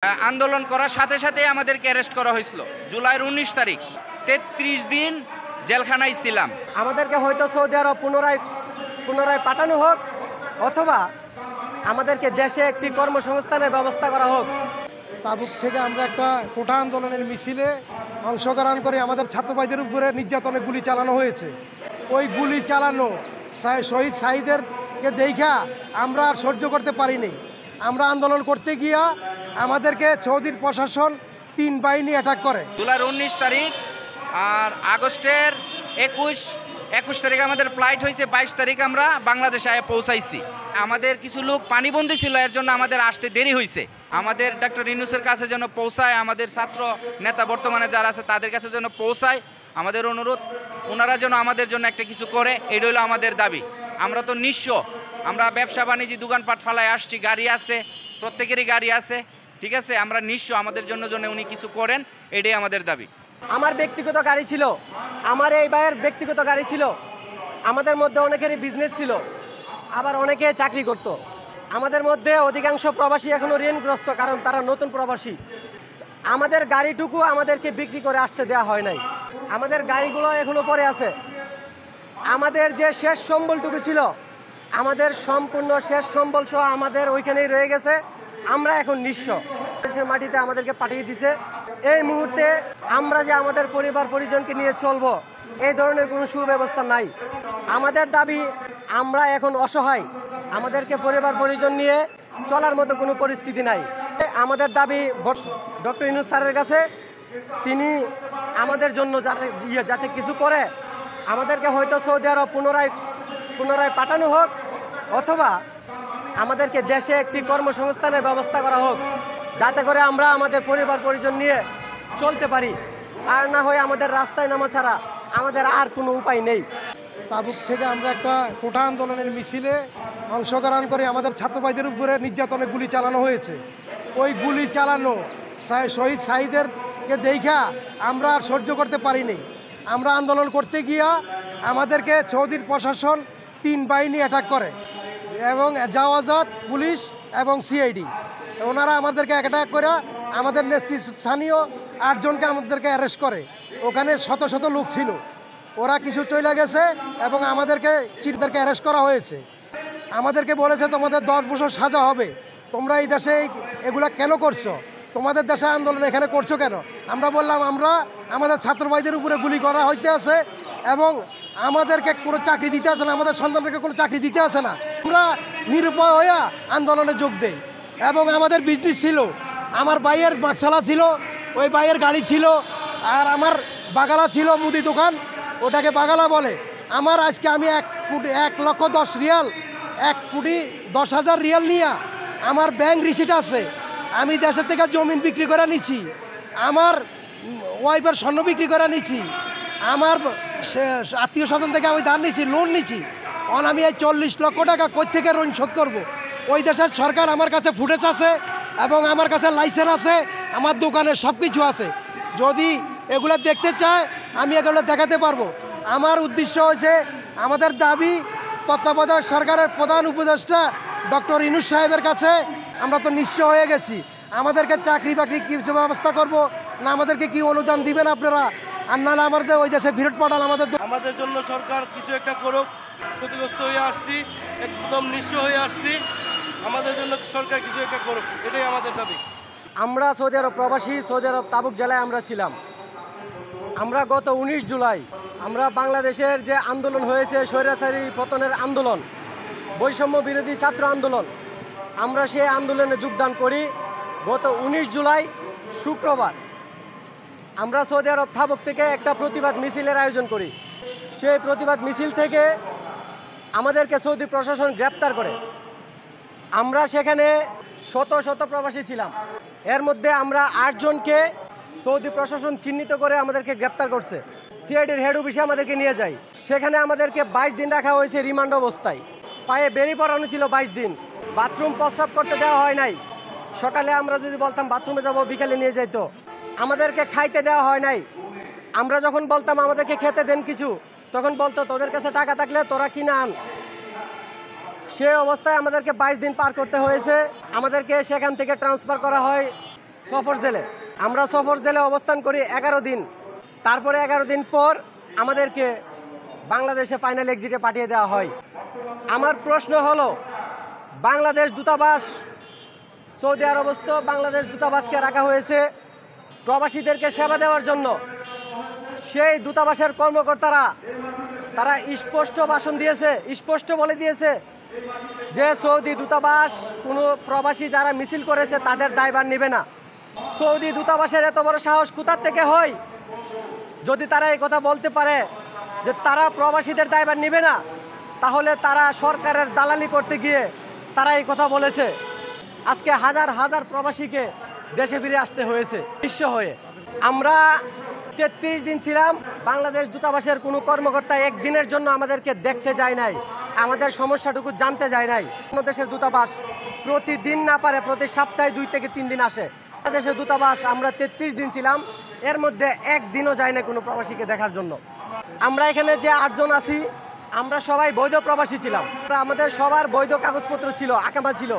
আন্দোলন করার সাথে সাথে আমাদেরকে অ্যারেস্ট করা হয়েছিল জুলাইয়ের 19 তারিখ। 33 দিন জেলখানায় ছিলাম। আমাদেরকে হয়তো সৌদি আরব পুনরায় পাঠানো হোক, অথবা আমাদেরকে দেশে একটি কর্মসংস্থানের ব্যবস্থা করা হোক। তাবুক থেকে আমরা একটা কোঠা আন্দোলনের মিছিলে অংশগ্রহণ করে আমাদের ছাত্র ভাইদের উপরে নির্যাতনে গুলি চালানো হয়েছে। ওই গুলি চালানো শহীদ সাহিদেরকে দেখা আমরা আর সহ্য করতে পারিনি। আমরা আন্দোলন করতে গিয়া আমাদেরকে সৌদির প্রশাসন 3 বাহিনী অ্যাটাক করে। জুলাইয়ের 19 তারিখ আর আগস্টের 21 তারিখ আমাদের ফ্লাইট হয়েছে। 22 তারিখ আমরা বাংলাদেশে পৌঁছাইছি। আমাদের কিছু লোক পানিবন্দী ছিল, এর জন্য আমাদের আসতে দেরি হয়েছে। আমাদের ডক্টর ইউনূসের কাছে যেন পৌঁছায়, আমাদের ছাত্র নেতা বর্তমানে যারা আছে তাদের কাছে যেন পৌঁছায়। আমাদের অনুরোধ, ওনারা যেন আমাদের জন্য একটা কিছু করে, এটা হলো আমাদের দাবি। আমরা তো নিঃস্ব, আমরা ব্যবসা বাণিজ্য দোকানপাট ফালায় আসছি, গাড়ি আছে, প্রত্যেকেরই গাড়ি আছে, ঠিক আছে। আমরা নিঃস্ব, আমাদের জন্য উনি কিছু করেন, এটাই আমাদের দাবি। আমার ব্যক্তিগত গাড়ি ছিল, আমার এই ভাইয়ের ব্যক্তিগত গাড়ি ছিল, আমাদের মধ্যে অনেকেরই বিজনেস ছিল, আবার অনেকে চাকরি করত। আমাদের মধ্যে অধিকাংশ প্রবাসী এখনও ঋণগ্রস্ত, কারণ তারা নতুন প্রবাসী। আমাদের গাড়িটুকু আমাদেরকে বিক্রি করে আসতে দেওয়া হয় নাই। আমাদের গাড়িগুলো এখনও পড়ে আছে। আমাদের যে শেষ সম্বলটুকু ছিল, আমাদের সম্পূর্ণ শেষ সম্বল সহ আমাদের ওইখানেই রয়ে গেছে। আমরা এখন নিঃস্ব। দেশের মাটিতে আমাদেরকে পাঠিয়ে দিছে। এই মুহূর্তে আমরা যে আমাদের পরিবার পরিজনকে নিয়ে চলবো, এই ধরনের কোনো সুব্যবস্থা নাই। আমাদের দাবি, আমরা এখন অসহায়, আমাদেরকে পরিবার পরিজন নিয়ে চলার মতো কোনো পরিস্থিতি নাই। আমাদের দাবি ডক্টর ইউনূস স্যারের কাছে, তিনি আমাদের জন্য যাতে কিছু করে, আমাদেরকে হয়তো সৌদি আরব পুনরায় পাঠানো হোক, অথবা আমাদেরকে দেশে একটি কর্মসংস্থানের ব্যবস্থা করা হোক, যাতে করে আমরা আমাদের পরিবার পরিজন নিয়ে চলতে পারি। আর না হয় আমাদের রাস্তায় নামা ছাড়া আমাদের আর কোনো উপায় নেই। তাবুক থেকে আমরা একটা কোঠা আন্দোলনের মিছিলে অংশগ্রহণ করে আমাদের ছাত্র ভাইদের উপরে নির্যাতনে গুলি চালানো হয়েছে। ওই গুলি চালানো শহীদ সাহিদেরকে দেখা আমরা আর সহ্য করতে পারিনি। আমরা আন্দোলন করতে গিয়া আমাদেরকে সৌদির প্রশাসন 3 বাহিনী অ্যাটাক করে, এবং জাওয়াজাত পুলিশ এবং সিআইডি, ওনারা আমাদেরকে অ্যাটাক করে আমাদের নেতৃস্থানীয় 8 জনকে আমাদেরকে অ্যারেস্ট করে। ওখানে শত শত লোক ছিল, ওরা কিছু চলে গেছে এবং আমাদেরকে অ্যারেস্ট করা হয়েছে। আমাদেরকে বলেছে তোমাদের 10 বছর সাজা হবে, তোমরা এই দেশে এগুলা কেন করছো, তোমাদের দেশে আন্দোলন এখানে করছো কেন? আমরা বললাম, আমরা আমাদের ছাত্র ভাইদের উপরে গুলি করা হইতে আছে এবং আমাদেরকে কোনো চাকরি দিতে আসে না, আমাদের সন্তানদেরকে কোনো চাকরি দিতে আসে না। আমরা নিরুপায় হইয়া আন্দোলনে যোগ দেই। এবং আমাদের বিজনেস ছিল, আমার ভাইয়ের মাকসালা ছিল, ওই ভাইয়ের গাড়ি ছিল, আর আমার বাগালা ছিল, মুদি দোকান, ওটাকে বাগালা বলে। আমার আজকে আমি 1,10,00,000 রিয়াল, 1,10,000 রিয়াল নিয়ে আমার ব্যাংক রিসিট আছে। আমি দেশের থেকে জমিন বিক্রি করে নিচ্ছি, আমার ওয়াইফের স্বর্ণ বিক্রি করে নিচ্ছি, আমার আত্মীয় স্বজন থেকে আমি ধার নিচ্ছি, লোন নিচ্ছি। আমি এই 40 লক্ষ টাকা কই থেকে ঋণ শোধ করবো? ওই দেশের সরকার আমার কাছে ফুটেজ আছে এবং আমার কাছে লাইসেন্স আছে, আমার দোকানে সব কিছু আছে। যদি এগুলো দেখতে চায় আমি এগুলো দেখাতে পারবো। আমার উদ্দেশ্য হয়েছে, আমাদের দাবি তত্ত্বাবধায়ক সরকারের প্রধান উপদেষ্টা ডক্টর ইউনূস সাহেবের কাছে। আমরা তো নিঃস্ব হয়ে গেছি, আমাদেরকে চাকরি বাকরি কী ব্যবস্থা করব, না আমাদেরকে কি অনুদান দিবেন আপনারা, আর না আমাদের ওই দেশে ফেরত পাঠান। আমাদের জন্য সরকার কিছু একটা করুক। ক্ষতিগ্রস্ত হয়ে আসছি, একদম নিঃস্ব হয়ে আসছি, আমাদের জন্য সরকার কিছু একটা করুক, এটাই আমাদের দাবি। আমরা সৌদি আরব প্রবাসী, সৌদি আরব তাবুক জেলায় আমরা ছিলাম। আমরা গত 19 জুলাই আমরা বাংলাদেশের যে আন্দোলন হয়েছে, স্বৈরাচারী পতনের আন্দোলন, বৈষম্য বিরোধী ছাত্র আন্দোলন, আমরা সেই আন্দোলনে যোগদান করি। গত 19 জুলাই শুক্রবার আমরা সৌদি আরব তাবুক থেকে একটা প্রতিবাদ মিছিলের আয়োজন করি। সেই প্রতিবাদ মিছিল থেকে আমাদেরকে সৌদি প্রশাসন গ্রেপ্তার করে। আমরা সেখানে শত শত প্রবাসী ছিলাম, এর মধ্যে আমরা 8 জনকে সৌদি প্রশাসন চিহ্নিত করে আমাদেরকে গ্রেপ্তার করছে। সিআইডির হেড অফিসে আমাদেরকে নিয়ে যায়, সেখানে আমাদেরকে 22 দিন রাখা হয়েছে রিমান্ড অবস্থায়। পায়ে বেরি পরানো ছিল 22 দিন, বাথরুম প্রস্রাব করতে দেওয়া হয় নাই। সকালে আমরা যদি বলতাম বাথরুমে যাব, বিকালে নিয়ে যাইত। আমাদেরকে খাইতে দেওয়া হয় নাই। আমরা যখন বলতাম আমাদেরকে খেতে দেন কিছু, তখন বলতো তোদের কাছে টাকা থাকলে তোরা কিনে আন। সে অবস্থায় আমাদেরকে 22 দিন পার করতে হয়েছে। আমাদেরকে সেখান থেকে ট্রান্সফার করা হয় সফর জেলে। আমরা সফর জেলে অবস্থান করি 11 দিন। তারপরে 11 দিন পর আমাদেরকে বাংলাদেশে ফাইনাল এক্সিটে পাঠিয়ে দেওয়া হয়। আমার প্রশ্ন হলো, বাংলাদেশ দূতাবাস, সৌদি আরবস্থ বাংলাদেশ দূতাবাসকে রাখা হয়েছে প্রবাসীদেরকে সেবা দেওয়ার জন্য। সেই দূতাবাসের কর্মকর্তারা তারা স্পষ্ট ভাষণ দিয়েছে, স্পষ্ট বলে দিয়েছে যে সৌদি দূতাবাস কোনো প্রবাসী যারা মিছিল করেছে তাদের দায়ভার নেবে না। সৌদি দূতাবাসের এত বড় সাহস কোথার থেকে হয়? যদি তারা এই কথা বলতে পারে যে তারা প্রবাসীদের দায়ভার নেবে না, তাহলে তারা সরকারের দালালি করতে গিয়ে তারা এই কথা বলেছে। আজকে হাজার হাজার প্রবাসীকে দেশে ফিরে আসতে হয়েছে নিঃস্ব হয়ে। আমরা 33 দিন ছিলাম, বাংলাদেশ দূতাবাসের কোনো কর্মকর্তা একদিনের জন্য আমাদেরকে দেখতে যায় নাই, আমাদের সমস্যাটুকু জানতে যায় নাই। অন্য দেশের দূতাবাস প্রতিদিন না পারে প্রতি সপ্তাহে 2 থেকে 3 দিন আসে। বাংলাদেশের দূতাবাস আমরা 33 দিন ছিলাম, এর মধ্যে একদিনও যায় না কোনো প্রবাসীকে দেখার জন্য। আমরা এখানে যে 8 জন আছি, আমরা সবাই বৈধ প্রবাসী ছিলাম। আমাদের সবার বৈধ কাগজপত্র ছিল, আকামা ছিল।